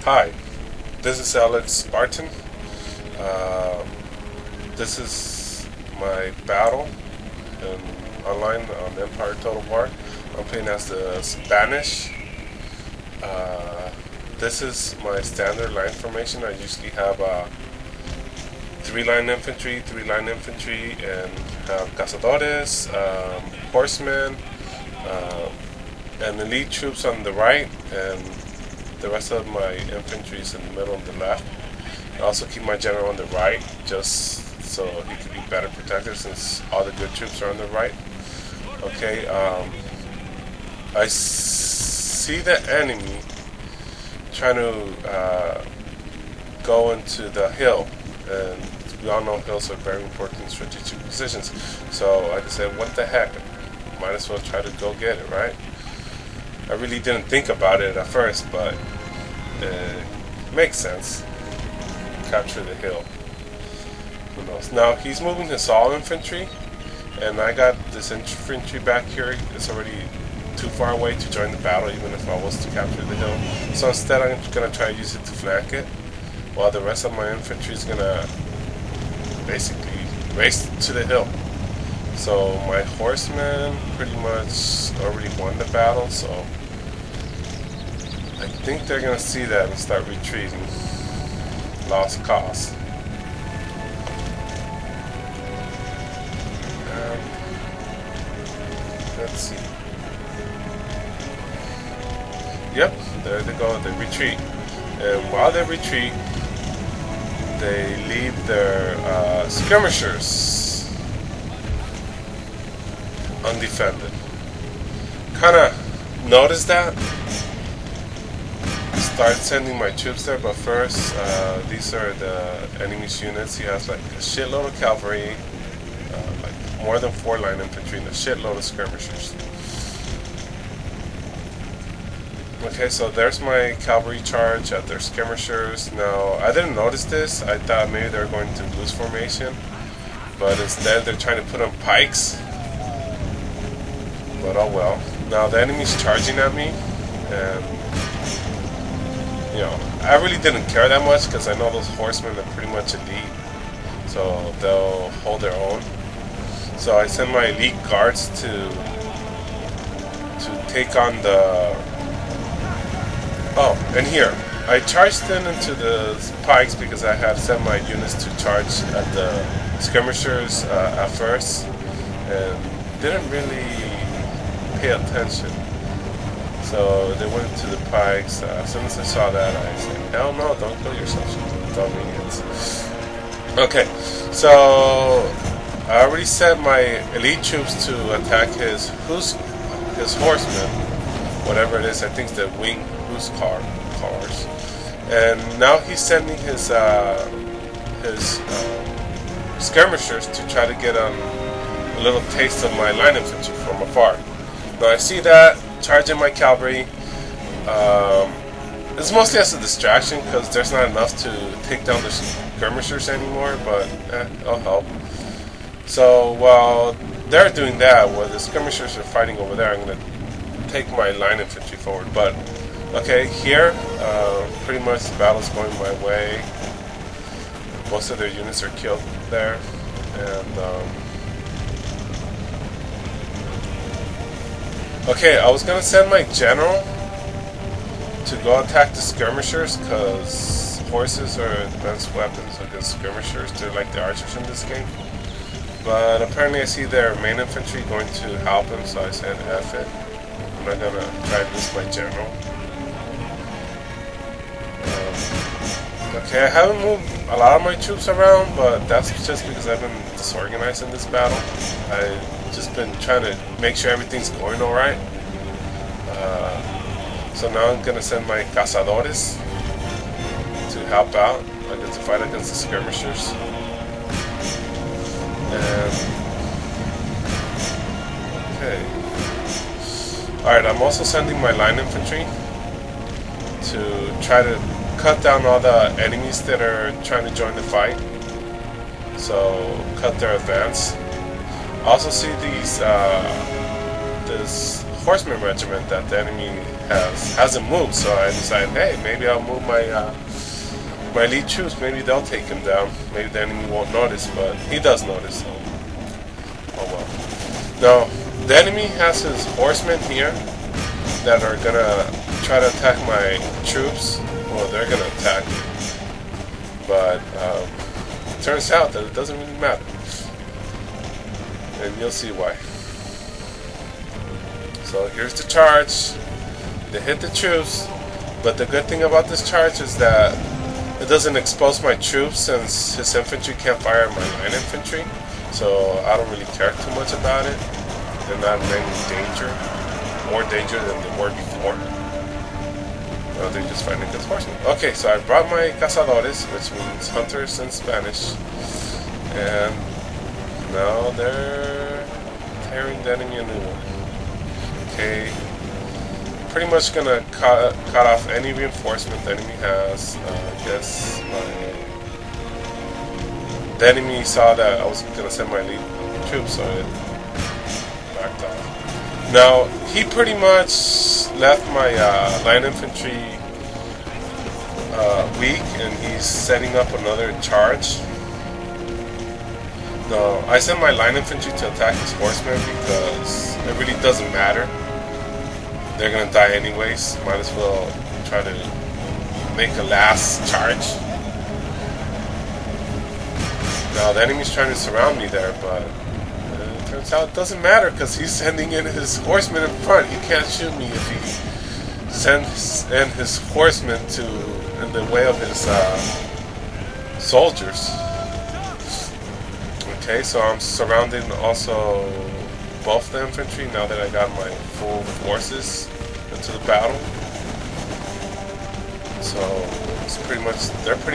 Hi, this is Alex Spartan. This is my battle online on Empire Total War. I'm playing as the Spanish. This is my standard line formation. I usually have 3-line infantry, and have cazadores, horsemen, and elite troops on the right, and the rest of my infantry is in the middle and the left. I also keep my general on the right, just so he could be better protected since all the good troops are on the right. Okay, I see the enemy trying to go into the hill, and we all know hills are very important strategic positions. So I just said, what the heck? Might as well try to go get it, right? I really didn't think about it at first, but it makes sense. Capture the hill. Who knows? Now he's moving his all infantry, and I got this infantry back here. It's already too far away to join the battle, even if I was to capture the hill. So instead, I'm gonna try to use it to flank it, while the rest of my infantry is gonna basically race to the hill. So my horsemen pretty much already won the battle, so I think they're gonna see that and start retreating. Lost cause. Let's see. Yep, there they go, they retreat. And while they retreat, they leave their skirmishers undefended. Kinda noticed that. Start sending my troops there, but first, these are the enemy's units. He has like a shitload of cavalry, like more than 4-line infantry, and a shitload of skirmishers. Okay, so there's my cavalry charge at their skirmishers. Now, I didn't notice this. I thought maybe they were going to lose formation, but instead they're trying to put on pikes. But oh well. Now the enemy's charging at me, and you know, I really didn't care that much because I know those horsemen are pretty much elite, so they'll hold their own. So I send my elite guards to take on the. Oh, and here I charged in into the pikes because I had sent my units to charge at the skirmishers at first, and didn't really pay attention. So they went to the pikes. As soon as I saw that, I said, hell no, don't kill yourself, you dumb idiots. Okay, so I already sent my elite troops to attack his horsemen, whatever it is. I think it's the wing cars. And now he's sending his skirmishers to try to get a little taste of my line infantry from afar. Now I see that, charging my cavalry. It's mostly as a distraction because there's not enough to take down the skirmishers anymore, but it'll help. So while they're doing that, while the skirmishers are fighting over there, I'm going to take my line infantry forward. But okay, here, pretty much the battle's going my way. Most of their units are killed there, and okay, I was gonna send my general to go attack the skirmishers because horses are advanced weapons against skirmishers. They're like the archers in this game. But apparently I see their main infantry going to help him, so I said F it. I'm not gonna try to lose my general. Okay, I haven't moved a lot of my troops around, but that's just because I've been disorganized in this battle. I've just been trying to make sure everything's going alright. So now I'm going to send my cazadores to help out, to fight against the skirmishers. And okay. Alright, I'm also sending my line infantry to try to cut down all the enemies that are trying to join the fight. So cut their advance. I also see this horseman regiment that the enemy hasn't moved. So I decided, hey, maybe I'll move my elite troops. Maybe they'll take him down. Maybe the enemy won't notice, but he does notice. So, oh well. Now the enemy has his horsemen here that are gonna try to attack my troops. Well, they're gonna attack me, but it turns out that it doesn't really matter, and you'll see why. So here's the charge. They hit the troops, but the good thing about this charge is that it doesn't expose my troops, since his infantry can't fire my line infantry. So I don't really care too much about it. They're not in any danger, more danger than they were before. No, they're just fighting against horsemen. Okay, so I brought my cazadores, which means hunters in Spanish, and now they're tearing the enemy a new one. Okay, pretty much gonna cut off any reinforcement the enemy has. I guess the enemy saw that I was gonna send my elite troops, so it backed off. Now he pretty much left my line infantry weak, and he's setting up another charge. No, I sent my line infantry to attack his horsemen because it really doesn't matter. They're gonna die anyways. Might as well try to make a last charge. Now the enemy's trying to surround me there, but it turns out it doesn't matter because he's sending in his horsemen in front. He can't shoot me if he sends in his horsemen in the way of his soldiers. Okay, so I'm surrounding also both the infantry now that I got my full forces into the battle. So it's pretty much, they're pretty